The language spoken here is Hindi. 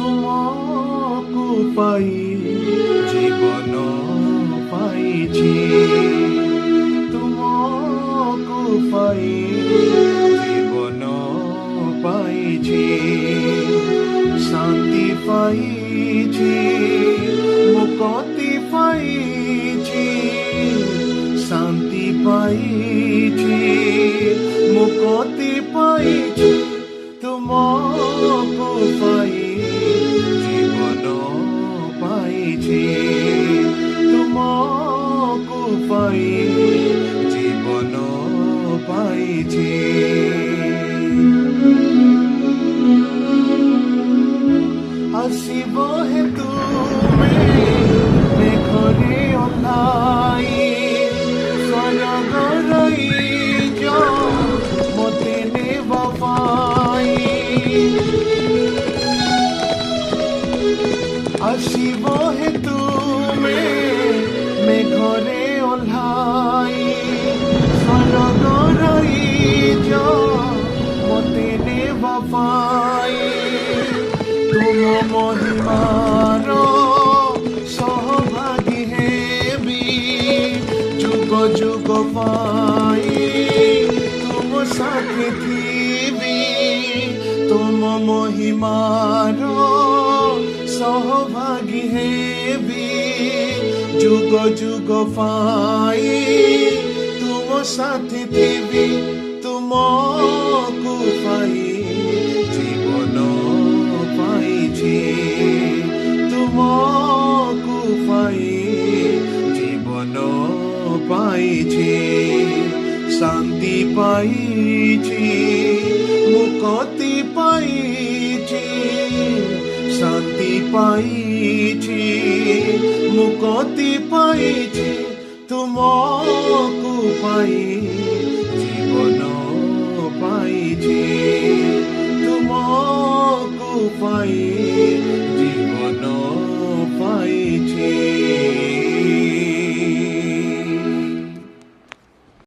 तुमको पाई जीवन पाइछि तुमको पाई जीवन पाइछि शांति पाइछि मुक्ति पाइछि शांति पाइछि मुक्ति पाइछि तुमको पाई जीवन पाइछि तुमको पाई जीवन पाइछि आसिब हे तुमे मेघरे ओह्लाई स्वर्ग रही मते नेबा पाई आसिब हे तुमे मेघरे ओह्लाई स्वर्ग रही मते नेबा पाई तुम महिमार सहभागी हेबी जुग जुग पाई तुम साथी थीबी तुम महिमार सहभागी हेबी जुग जुग पाई तुम साथी थीबी तुमको पाई जीवन पाइछि तुमको पाई जीवन पाइछि शांति पाइछि मुक्ति पाइछि शांति पाइछि मुक्ति पाइछि तुमको पाई जीवन पाइछि तुमको पाई